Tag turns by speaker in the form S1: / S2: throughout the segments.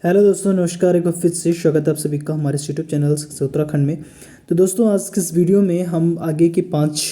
S1: Hello दोस्तों, नमस्कार। एक बार फिर से स्वागत है आप सभी का हमारे यूट्यूब चैनल से उत्तराखंड में। तो दोस्तों, आज के इस वीडियो में हम आगे की 5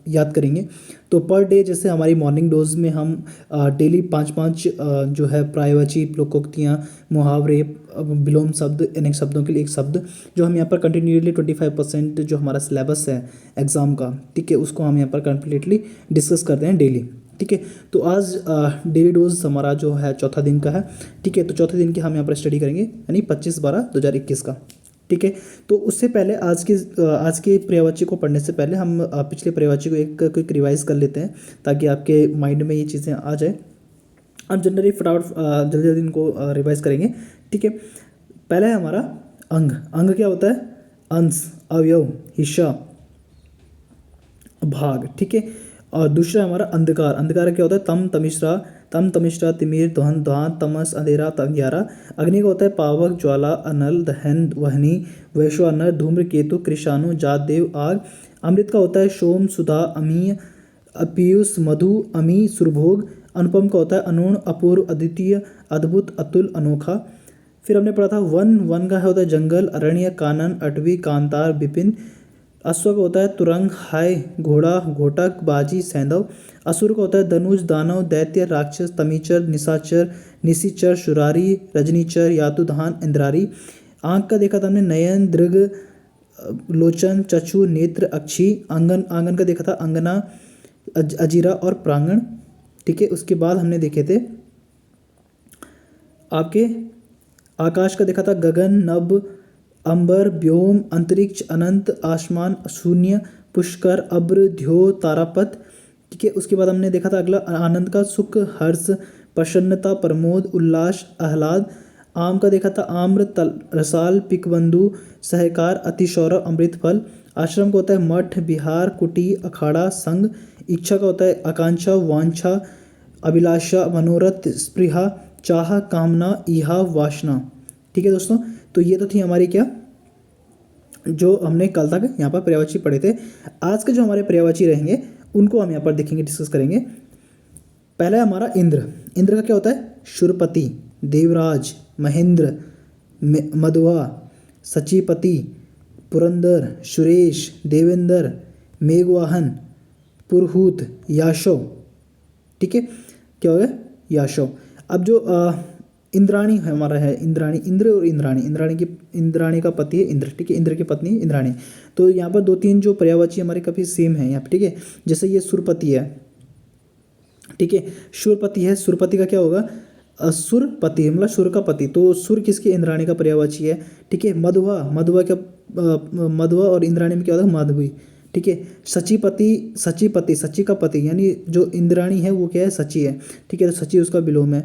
S1: याद करेंगे। तो पर डे जैसे हमारी मॉर्निंग डोज में हम डेली 5 जो है पर्यायवाची, लोकोक्तियाँ, मुहावरे, विलोम शब्द, अनेक शब्दों के लिए एक शब्द जो हम यहाँ पर कंटिन्यूसली 25% जो हमारा सिलेबस है एग्ज़ाम का, ठीक है, उसको हम यहाँ पर कम्प्लीटली डिस्कस करते हैं डेली। ठीक है, तो आज डेली डोज हमारा जो है चौथा दिन का है। ठीक है, तो चौथे दिन की हम यहाँ पर स्टडी करेंगे, यानी 25/12/2021 का। ठीक है, तो उससे पहले आज के पर्यायवाची को पढ़ने से पहले हम पिछले पर्यायवाची को एक क्विक रिवाइज कर लेते हैं, ताकि आपके माइंड में ये चीज़ें आ जाए। हम जनरली फटाफट जल्दी जल्दी इनको रिवाइज करेंगे। ठीक है, पहला है हमारा अंग। अंग क्या होता है? अंश, अवयव, हिस्सा, भाग। ठीक है, और दूसरा हमारा अंधकार। अंधकार क्या होता है? तम तमिश्रा, तिमिर, ध्वन, ध्वान, तमस, अंधेरा, अंधियारा। अग्नि का होता है पावक, ज्वाला, अनल, दहन, वहनी, वैश्वानर, धूम्र, केतु, कृषाणु, जातदेव, आग। अमृत का होता है सोम, सुधा, अमीय, पीयूष, मधु, अमी, सुरभोग। अनुपम का होता है अनूण, अपूर्व, अद्वितीय, अद्भुत, अतुल, अनोखा। फिर हमने पढ़ा था वन। वन का होता है जंगल, अरण्य, कानन, अटवी, कांतार, विपिन। अश्व का होता है तुरंग, हाय, घोड़ा, घोटक, बाजी, सैंधव। असुर का होता है धनुष, दानव, दैत्य, राक्षस, तमीचर, निशाचर, निशिचर, शुरारी, रजनीचर, यातुधान, इंद्रारी। आँख का देखा था हमने नयन, दृग, लोचन, चक्षु, नेत्र, अक्षी। आंगन, आंगन का देखा था अंगना, अजीरा और प्रांगण। ठीक है, उसके बाद हमने देखे थे आपके आकाश का देखा था गगन, नभ, अंबर, व्योम, अंतरिक्ष, अनंत, आसमान, शून्य, पुष्कर, अब्र, ध्यो, तारापथ। ठीक है, उसके बाद हमने देखा था अगला आनंद का सुख, हर्ष, प्रसन्नता, प्रमोद, उल्लास, आह्लाद। आम का देखा था आम्र, तल, रसाल, पिकबंधु, सहकार, अतिशौरव, अमृत फल। आश्रम का होता है मठ, विहार, कुटी, अखाड़ा, संघ। इच्छा का होता है आकांक्षा, वांछा, अभिलाषा, मनोरथ, स्पृहा, चाह, कामना, इहा, वासना। ठीक है दोस्तों, तो ये तो थी हमारी क्या, जो हमने कल तक यहाँ पर पर्यायवाची पढ़े थे। आज के जो हमारे पर्यायवाची रहेंगे उनको हम यहाँ पर देखेंगे, डिस्कस करेंगे। पहला है हमारा इंद्र। इंद्र का क्या होता है? शुरपति, देवराज, महेंद्र, मधुआ, सचिपति, पुरंदर, सुरेश, देवेंद्र, मेघवाहन, पुरहूत, याशव। ठीक है, क्या हो गया? याशव। अब जो इंद्राणी हमारा है, इंद्राणी, इंद्र और इंद्राणी। इंद्राणी का पति है इंद्र। ठीक है, इंद्र की पत्नी इंद्राणी। तो यहाँ पर 2-3 जो पर्यायवाची हमारे काफ़ी सेम है यहाँ पे। ठीक है, जैसे ये सुरपति है। ठीक है, सुरपति है। सुरपति का क्या होगा? सुरपति मतलब सुर का पति। तो सुर किसकी? इंद्राणी का पर्यायवाची है। ठीक है, मधुआ, मधुआ क्या, मधुआ और इंद्राणी में क्या होता है? माधवी। ठीक है, सचिपति, सची का पति, यानी जो इंद्राणी है वो क्या है? सची है। ठीक है, तो सची उसका विलोम है।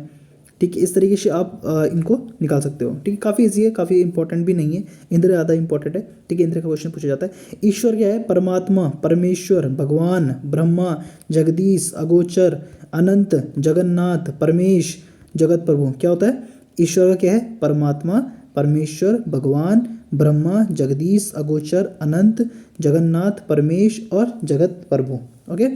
S1: ठीक है, इस तरीके से आप इनको निकाल सकते हो। ठीक है, काफ़ी ईजी है, काफ़ी इंपॉर्टेंट भी नहीं है। इंद्र ज़्यादा इंपॉर्टेंट है। ठीक है, इंद्र का क्वेश्चन पूछा जाता है। ईश्वर क्या है? परमात्मा, परमेश्वर, भगवान, ब्रह्मा, जगदीश, अगोचर, अनंत, जगन्नाथ, परमेश, जगत प्रभु। क्या होता है? ईश्वर का क्या है? परमात्मा, परमेश्वर, भगवान, ब्रह्मा, जगदीश, अगोचर, अनंत, जगन्नाथ, परमेश और जगत प्रभु। ओके,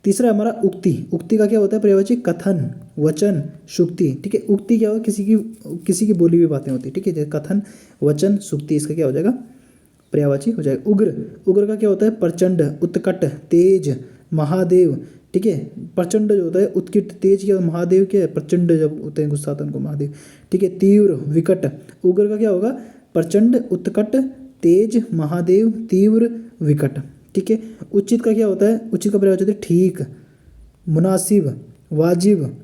S1: तीसरा हमारा उक्ति। उक्ति का क्या होता है पर्यायवाची? कथन, वचन, सुक्ति। ठीक है, उक्ति क्या होगा? किसी की बोली हुई बातें होती है। ठीक है, जैसे कथन, वचन, सुक्ति, इसका क्या हो जाएगा? पर्यायवाची हो जाएगा। उग्र। उग्र का क्या होता है? प्रचंड, उत्कट, तेज, महादेव। ठीक है, प्रचंड जो होता है, उत्कट, तेज क्या, महादेव क्या है? प्रचंड जब होते हैं गुस्सा उनको महादेव। ठीक है, तीव्र, विकट। उग्र का क्या होगा? प्रचंड, उत्कट, तेज, महादेव, तीव्र, विकट। ठीक है, उचित का क्या होता है? उचित का पर्यायवाची होता है ठीक, मुनासिब, वाजिब,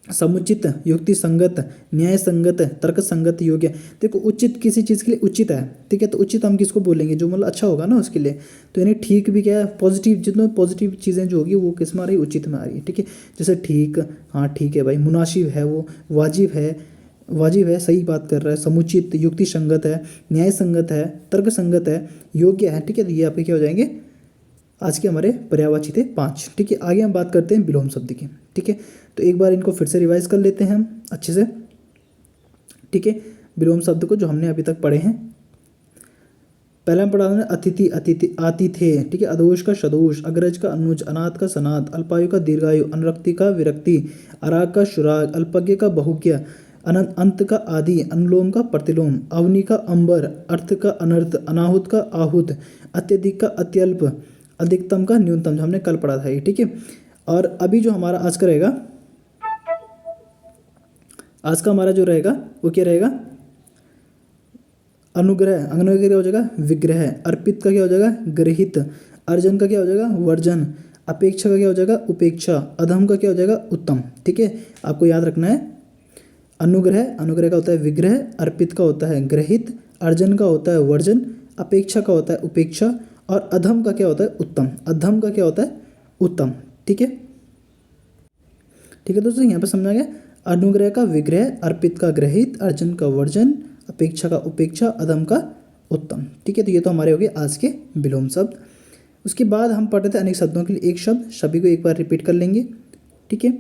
S1: समुचित, युक्ति संगत, न्याय संगत, तर्क संगत, योग्य। देखो, उचित किसी चीज़ के लिए उचित है। ठीक है, तो उचित हम किसको बोलेंगे? जो मतलब अच्छा होगा ना उसके लिए। तो यानी ठीक भी क्या है? पॉजिटिव, जितने पॉजिटिव चीज़ें जो होगी वो किस में आ रही है? उचित में आ रही है। ठीक है, जैसे ठीक, हाँ ठीक है भाई। मुनासिब है वो, वाजिब है, वाजिब है, सही बात कर रहा है। समुचित, युक्ति संगत है, न्याय संगत है, तर्क संगत है, योग्य है। ठीक है, तो ये आपके क्या हो जाएंगे? आज के हमारे पर्यायवाची थे 5। ठीक है, आगे हम बात करते हैं विलोम शब्द की। ठीक है, तो एक बार इनको फिर से रिवाइज कर लेते हैं हम अच्छे से। ठीक है, विलोम शब्द को जो हमने अभी तक पढ़े हैं। पहला में पढ़ा हमने अतिथि, अतिथि, आतिथे। ठीक है, अदोष का सदोष, अग्रज का अनुज, अनाथ का सनाथ, अल्पायु का दीर्घायु, अनुरक्ति का विरक्ति, अराग का शुराग, अल्पज्ञ का बहुज्ञ, अनंत अंत का आदि, अनुलोम का प्रतिलोम, अवनि का अंबर, अर्थ का अनर्थ, अनाहुत का आहूत, अत्यधिक का अत्यल्प, अधिकतम का न्यूनतम, जो हमने कल पढ़ा था ये, ठीक है। और अभी जो हमारा आज का रहेगा, आज का हमारा जो रहेगा वो क्या रहेगा, अनुग्रह, अनुग्रह का क्या हो जाएगा, विग्रह, अर्पित का क्या हो जाएगा, गृहित, अर्जन का क्या हो जाएगा, वर्जन, अपेक्षा का क्या हो जाएगा, उपेक्षा, अधम का क्या हो जाएगा, उत्तम, ठीक है। आपको याद रखना है, अनुग्रह, अनुग्रह का होता है विग्रह, अर्पित का होता है ग्रहित, अर्जन का होता है वर्जन, अपेक्षा का होता है उपेक्षा, और अधम का क्या होता है, उत्तम, अधम का क्या होता है, उत्तम, ठीक है। ठीक है दोस्तों, यहाँ पे समझा गया, अनुग्रह का विग्रह, अर्पित का ग्रहित, अर्जन का वर्जन, अपेक्षा का उपेक्षा, अधम का उत्तम, ठीक है। तो ये तो हमारे हो गए आज के विलोम शब्द। उसके बाद हम पढ़ रहे थे अनेक शब्दों के लिए एक शब्द, सभी को एक बार रिपीट कर लेंगे, ठीक है।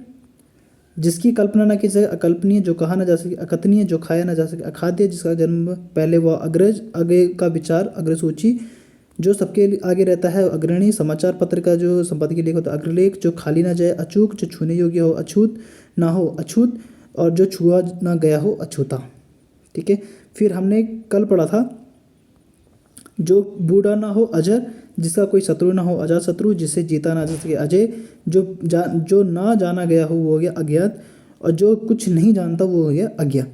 S1: जिसकी कल्पना न की जाए, अकल्पनीय, जो कहा न जा सके, अकथनीय, जो खाया न जा सके, अखाद्य, जिसका जन्म पहले व अग्रज, आगे का विचार, अग्रसूची, जो सबके आगे रहता है, अग्रणी, समाचार पत्र का जो संपादकीय लेख होता है, अग्रलेख, जो खाली ना जाए, अचूक, जो छूने योग्य हो, अछूत ना हो, अछूत, और जो छुआ ना गया हो, अछूता, ठीक है। फिर हमने कल पढ़ा था, जो बूढ़ा ना हो, अजर, जिसका कोई शत्रु ना हो, अजात शत्रु, जिसे जीता ना जा सके, अजय, जो ना जाना गया हो वो हो गया अज्ञात, और जो कुछ नहीं जानता वो हो गया अज्ञा,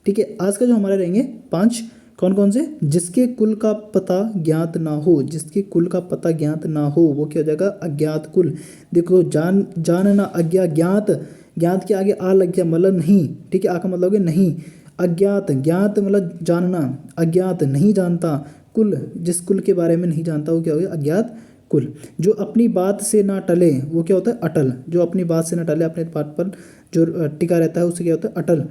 S1: ठीक है। आज का जो हमारे रहेंगे 5, कौन कौन से, जिसके कुल का पता ज्ञात ना हो, जिसके कुल का पता ज्ञात ना हो वो क्या हो जाएगा, अज्ञात कुल। देखो, जानना, अज्ञा, ज्ञात, ज्ञात के आगे आ लग गया, मतलब नहीं, ठीक है, आ का मतलब हो गया नहीं, अज्ञात, ज्ञात मतलब जानना, अज्ञात नहीं जानता, कुल, जिस कुल के बारे में नहीं जानता वो क्या हो गया, अज्ञात कुल। जो अपनी बात से ना टले वो क्या होता है, अटल, जो अपनी बात से ना टले, अपने बात पर जो टिका रहता है उसे क्या होता है, अटल।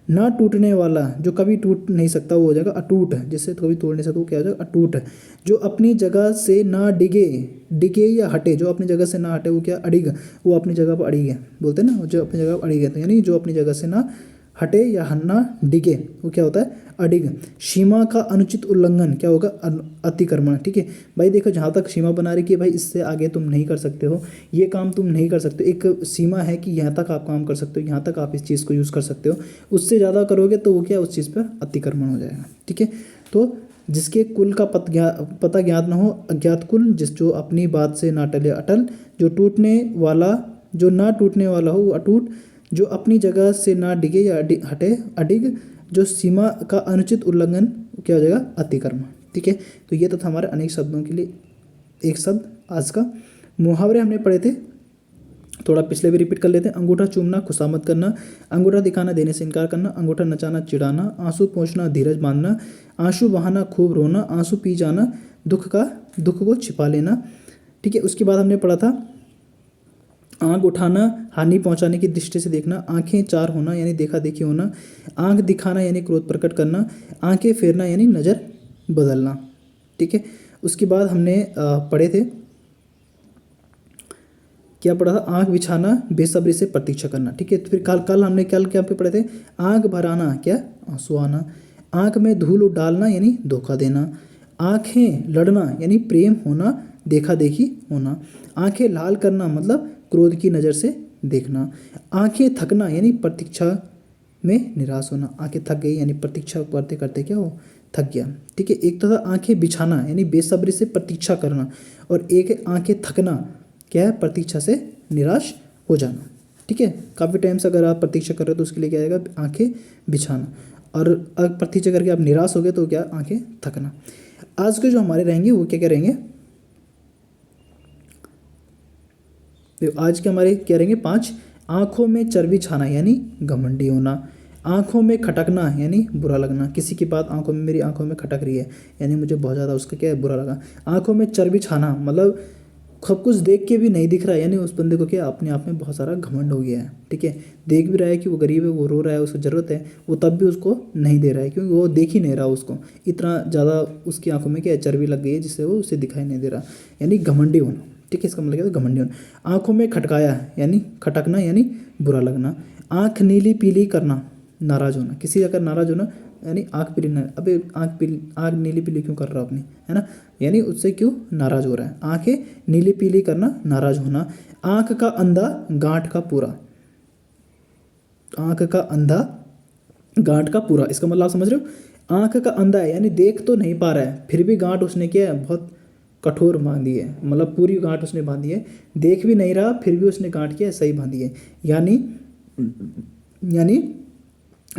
S1: ना टूटने वाला, जो कभी टूट नहीं सकता वो हो जाएगा अटूट, जिससे कभी तोड़ नहीं सकता वो क्या हो जाएगा, अटूट। जो अपनी जगह से ना डिगे, डिगे या हटे, जो अपनी जगह से ना हटे वो क्या, अड़िग, वो अपनी जगह पर अड़िग है, बोलते हैं ना, जो अपनी जगह पर अड़िग है, तो यानी जो अपनी जगह से ना हटे या हन्ना डिगे वो क्या होता है, अडिग। सीमा का अनुचित उल्लंघन क्या होगा, अतिक्रमण, ठीक है। भाई देखो, जहाँ तक सीमा बना रही कि भाई इससे आगे तुम नहीं कर सकते हो, ये काम तुम नहीं कर सकते, एक सीमा है कि यहाँ तक आप काम कर सकते हो, यहाँ तक आप इस चीज़ को यूज़ कर सकते हो, उससे ज़्यादा करोगे तो वो क्या, उस चीज़ पर अतिक्रमण हो जाएगा, ठीक है। तो जिसके कुल का पता ज्ञात न हो, अज्ञात कुल, जो अपनी बात से ना टले अटल, जो टूटने वाला, जो ना टूटने वाला हो वो अटूट, जो अपनी जगह से ना डिगे या हटे अडिग, जो सीमा का अनुचित उल्लंघन क्या हो जाएगा, अतिक्रमण, ठीक है। तो ये तो था हमारे अनेक शब्दों के लिए एक शब्द आज का। मुहावरे हमने पढ़े थे, थोड़ा पिछले भी रिपीट कर लेते हैं। अंगूठा चूमना, खुशामद करना, अंगूठा दिखाना, देने से इनकार करना, अंगूठा नचाना, चिढ़ाना, आंसू पोंछना, धीरज बांधना, आंसू बहाना, खूब रोना, आंसू पी जाना, दुख को छिपा लेना, ठीक है। उसके बाद हमने पढ़ा था आँख उठाना, हानि पहुंचाने की दृष्टि से देखना, आंखें चार होना यानी देखा देखी होना, आँख दिखाना यानी क्रोध प्रकट करना, आंखें फेरना यानी नज़र बदलना, ठीक है। उसके बाद हमने पढ़े थे, क्या पढ़ा था, आँख बिछाना, बेसब्री से प्रतीक्षा करना, ठीक है। तो फिर कल हमने क्या पे पढ़े थे, आँख भराना क्या, आंसू आना, आँख में धूल डालना यानी धोखा देना, आँखें लड़ना यानी प्रेम होना, देखा देखी होना, आँखें लाल करना मतलब क्रोध की नज़र से देखना, आंखें थकना यानी प्रतीक्षा में निराश होना, आंखें थक गई यानी प्रतीक्षा करते करते क्या हो, थक गया, ठीक है। एक तो था आंखें बिछाना यानी बेसब्री से प्रतीक्षा करना, और एक है आंखें थकना, क्या है, प्रतीक्षा से निराश हो जाना, ठीक है। काफ़ी टाइम से अगर आप प्रतीक्षा कर रहे हो तो उसके लिए क्या आएगा, आंखें बिछाना, और अगर प्रतीक्षा करके आप निराश हो गए तो क्या, आंखें थकना। आज के जो हमारे रहेंगे वो क्या क्या रहेंगे, तो आज के हमारे क्या रहेंगे 5, आँखों में चर्बी छाना यानी घमंडी होना, आँखों में खटकना यानी बुरा लगना, किसी की बात आँखों में, मेरी आँखों में खटक रही है यानी मुझे बहुत ज़्यादा उसका क्या है, बुरा लगा। आँखों में चर्बी छाना मतलब सब कुछ देख के भी नहीं दिख रहा है, यानी उस बंदे को क्या अपने आप में बहुत सारा घमंड हो गया है, ठीक है। देख भी रहा है कि वो गरीब है, वो रो रहा है, उसको ज़रूरत है, वो तब भी उसको नहीं दे रहा है क्योंकि वो देख ही नहीं रहा उसको, इतना ज़्यादा उसकी आँखों में क्या चर्बी लग गई है जिससे वो उसे दिखाई नहीं दे रहा, यानी घमंडी होना, ठीक है। इसका मतलब क्या है, घमंडी होना। आँखों में खटकाया यानी खटकना यानी बुरा लगना, आँख नीली पीली करना, नाराज़ होना, किसी अगर नाराज़ होना यानी आँख पीली ना, अबे आँख नीली पीली क्यों कर रहा हो अपनी, है ना, यानी उससे क्यों नाराज़ हो रहा है, आँखें नीली पीली करना, नाराज़ होना। आँख का अंधा गांठ का पूरा, आँख का अंधा गांठ का पूरा, इसका मतलब आप समझ रहे हो, आंख का अंधा है यानी देख तो नहीं पा रहा है, फिर भी गांठ उसने क्या है, बहुत कठोर बांधी है, मतलब पूरी गांठ उसने बांधी है, देख भी नहीं रहा फिर भी उसने गांठ क्या है, सही बांधी है। यानी यानी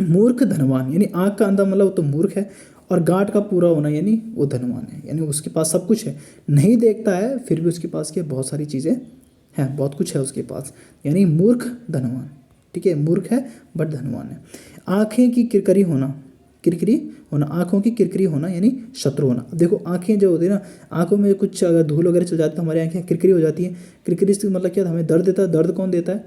S1: मूर्ख धनवान, यानी आंख का अंधा मतलब वो तो मूर्ख है, और गांठ का पूरा होना यानी वो धनवान है, यानी उसके पास सब कुछ है, नहीं देखता है फिर भी उसके पास क्या बहुत सारी चीज़ें हैं, बहुत कुछ है उसके पास, यानी मूर्ख धनवान। ठीक है, मूर्ख है बट धनवान है। आंखें की किरकरी होना, किरकिरी होना, आंखों की किरकिरी होना यानी शत्रु होना। अब देखो आंखें जो होती है ना, आंखों में कुछ अगर धूल वगैरह चल जाती है तो हमारी आंखें किरकिरी हो जाती हैं। किरकिरी से मतलब क्या, हमें दर्द देता है, दर्द कौन देता है,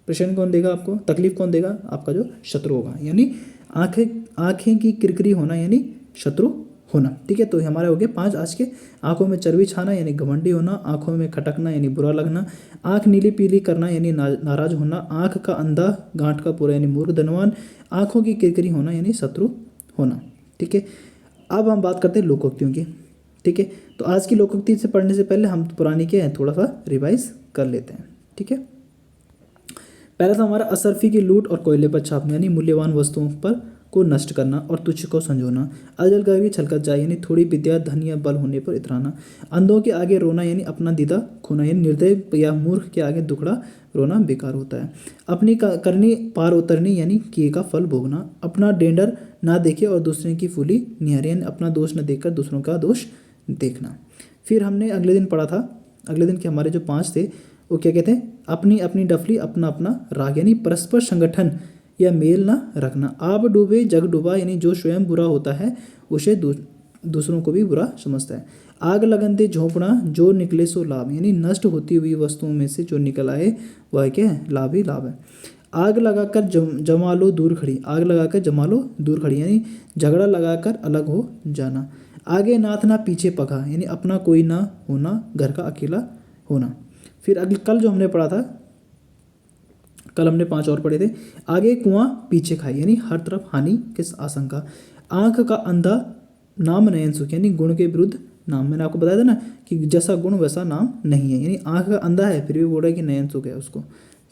S1: पेशेंट कौन देगा आपको, तकलीफ कौन देगा, आपका जो शत्रु होगा, यानी आंखें आंखें की किरकिरी होना यानी शत्रु होना। ठीक है, तो हमारे हो गए 5 आज के। आंखों में चर्बी छाना यानी घमंडी होना, आंखों में खटकना यानी बुरा लगना, आंख नीली पीली करना यानी नाराज होना, आंख का अंधा गांठ का पूरा यानी मूर्ख धनवान, आंखों की किरकिरी होना यानी शत्रु होना। ठीक है, अब हम बात करते हैं लोकोक्तियों की। ठीक है, तो आज की लोकोक्ति से पढ़ने से पहले हम पुरानी क्या है थोड़ा सा रिवाइज कर लेते हैं। ठीक है, पहला था हमारा असरफी की लूट और कोयले पर छापना यानी मूल्यवान वस्तुओं पर को नष्ट करना और तुच्छ को संजोना, अजल गरीबी छलकत जाए यानी थोड़ी विद्या धन या बल होने पर इतराना, अंधों के आगे रोना यानी अपना दीदा खोना यानी निर्दय या मूर्ख के आगे दुखड़ा रोना बेकार होता है, अपनी करनी पार उतरनी यानी किए का फल भोगना, अपना डेंडर ना देखे और दूसरे की फूली निहारी यानी अपना दोष न देखकर दूसरों का दोष देखना। फिर हमने अगले दिन पढ़ा था, अगले दिन के हमारे जो 5 थे वो क्या कहते हैं, अपनी अपनी डफली अपना अपना राग यानी परस्पर संगठन या मेल ना रखना, आप डूबे जग डूबा यानी जो स्वयं बुरा होता है उसे दूसरों को भी बुरा समझता है, आग लगन दे झोंपड़ा जो निकले सो लाभ यानी नष्ट होती हुई वस्तुओं में से जो निकल आए वह क्या है, लाभ ही लाभ है, आग लगाकर जमा लो दूर खड़ी, आग लगाकर जमा लो दूर खड़ी यानी झगड़ा लगाकर अलग हो जाना, आगे नाथ ना पीछे पगा यानी अपना कोई ना होना, घर का अकेला होना। फिर अगले कल जो हमने पढ़ा था, कल हमने 5 और पढ़े थे, आगे कुआं पीछे खाई यानी हर तरफ हानि की आशंका, आंख का अंधा नाम नयन सुख यानी गुण के विरुद्ध नाम, मैंने आपको बताया था ना कि जैसा गुण वैसा नाम नहीं है, यानी आंख का अंधा है फिर भी बोल रहा है कि नयन सुख है उसको।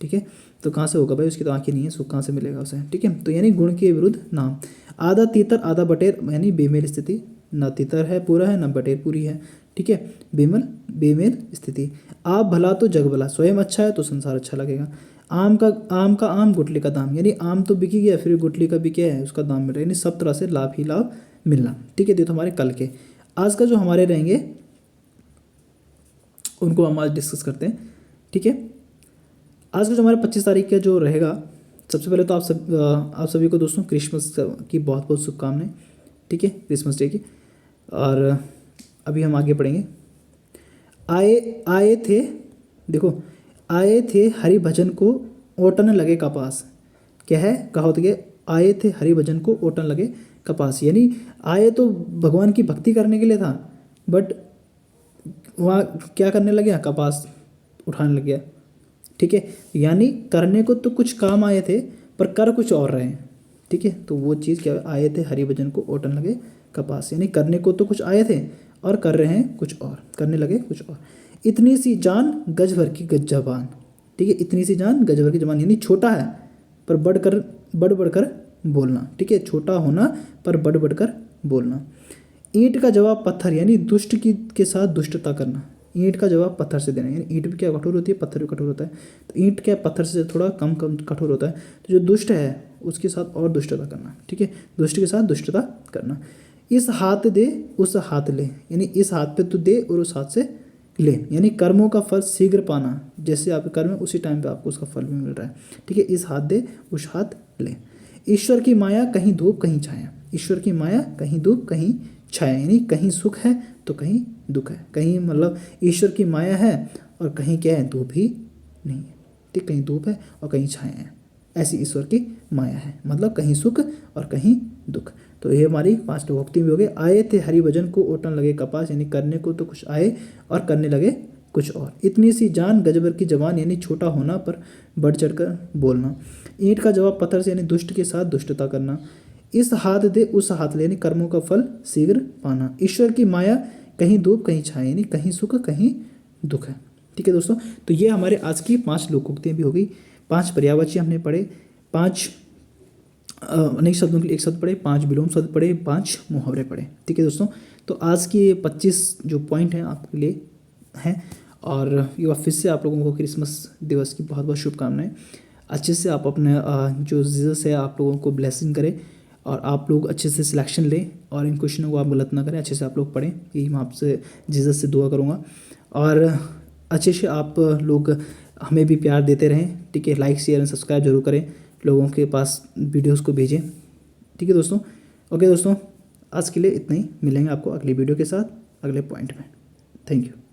S1: ठीक है, तो कहाँ से होगा भाई, उसकी तो आंखें नहीं है, सुख कहाँ से मिलेगा उसे। ठीक है, तो यानी गुण के विरुद्ध नाम, आधा तीतर आधा बटेर यानी बेमेल स्थिति, ना तीतर है पूरा है ना बटेर पूरी है। ठीक है, बेमेल स्थिति, आप भला तो जग भला, स्वयं अच्छा है तो संसार अच्छा लगेगा, आम का आम गुठली का दाम यानी आम तो बिकी गया फिर गुठली का भी क्या है उसका दाम मिल रहा है, यानी सब तरह से लाभ ही लाभ मिलना। ठीक है, ये तो हमारे कल के। आज का जो हमारे रहेंगे उनको हम आज डिस्कस करते हैं। ठीक है, आज का जो हमारे 25 तारीख का जो रहेगा, सबसे पहले तो आप सभी को दोस्तों क्रिसमस की बहुत बहुत शुभकामनाएं। ठीक है, क्रिसमस डे की। और अभी हम आगे पढ़ेंगे। आए थे, देखो आए थे हरि भजन को ओटन लगे कपास, क्या है कहावत के, आए थे हरि भजन को ओटन लगे कपास, यानी आए तो भगवान की भक्ति करने के लिए था बट वहाँ क्या करने लगे, कपास उठाने लग गया। ठीक है, यानी करने को तो कुछ काम आए थे पर कर कुछ और रहे हैं। ठीक है, तो वो चीज़ क्या है, आए थे हरि भजन को ओटन लगे कपास, यानी करने को तो कुछ आए थे और कर रहे हैं कुछ और, करने लगे कुछ और। इतनी सी जान गज भर की गज जबान, ठीक है, इतनी सी जान गज भर की जबान यानी छोटा है पर बढ़ बढ़कर बोलना। ठीक है, छोटा होना पर बढ़ बढ़कर बोलना। ईंट का जवाब पत्थर यानी दुष्ट की के साथ दुष्टता करना, ईंट का जवाब पत्थर से देना, यानी ईंट भी क्या कठोर होती है, पत्थर भी कठोर होता है, तो ईंट क्या पत्थर से थोड़ा कम कठोर होता है, तो जो दुष्ट है उसके साथ और दुष्टता करना। ठीक है, दुष्ट के साथ दुष्टता करना। इस हाथ दे उस हाथ ले, यानी इस हाथ पे तू दे और उस हाथ से ले, यानी कर्मों का फल शीघ्र पाना, जैसे आपके कर्म है उसी टाइम पे आपको उसका फल भी मिल रहा है। ठीक है, इस हाथ दे उस हाथ ले। ईश्वर की माया कहीं धूप कहीं छाया, ईश्वर की माया कहीं धूप कहीं छाया, यानी कहीं सुख है तो कहीं दुख है, कहीं मतलब ईश्वर की माया है और कहीं क्या है, धूप ही नहीं है। ठीक, कहीं धूप है और कहीं छाया है, ऐसी ईश्वर की माया है, मतलब कहीं सुख और कहीं दुख। तो ये हमारी 5 विभक्ति भी हो गए। आए थे हरि भजन को ओटन लगे कपास, यानी करने को तो कुछ आए और करने लगे कुछ और। इतनी सी जान गजबर की जबान, यानी छोटा होना पर बढ़ चढ़कर बोलना। ईंट का जवाब पत्थर से, यानी दुष्ट के साथ दुष्टता करना। इस हाथ दे उस हाथ ले, यानी कर्मों का फल शीघ्र पाना। ईश्वर की माया कहीं धूप कहीं छाया, यानी कहीं सुख कहीं दुख है। ठीक है दोस्तों, तो ये हमारे आज की 5 लोकोक्तियाँ भी हो गई, 5 पर्यायवाची हमने पढ़े, 5 अनेक शब्दों के लिए एक शब्द पढ़े, 5 विलोम शब्द पढ़े, 5 मुहावरे पढ़े। ठीक है दोस्तों, तो आज के 25 जो पॉइंट हैं आपके लिए हैं। और ये बार फिर से आप लोगों को क्रिसमस दिवस की बहुत बहुत शुभकामनाएं। अच्छे से आप अपने जो जीसस है आप लोगों को ब्लेसिंग करें, और आप लोग अच्छे से सिलेक्शन लें, और इन क्वेश्चनों को आप गलत ना करें, अच्छे से आप लोग पढ़ें। यही मैं आपसे जीसस से दुआ करूँगा। और अच्छे से आप लोग हमें भी प्यार देते रहें। ठीक है, लाइक शेयर एंड सब्सक्राइब जरूर करें, लोगों के पास वीडियोस को भेजें। ठीक है दोस्तों, ओके दोस्तों, आज के लिए इतना ही। मिलेंगे आपको अगली वीडियो के साथ अगले पॉइंट में। Thank you.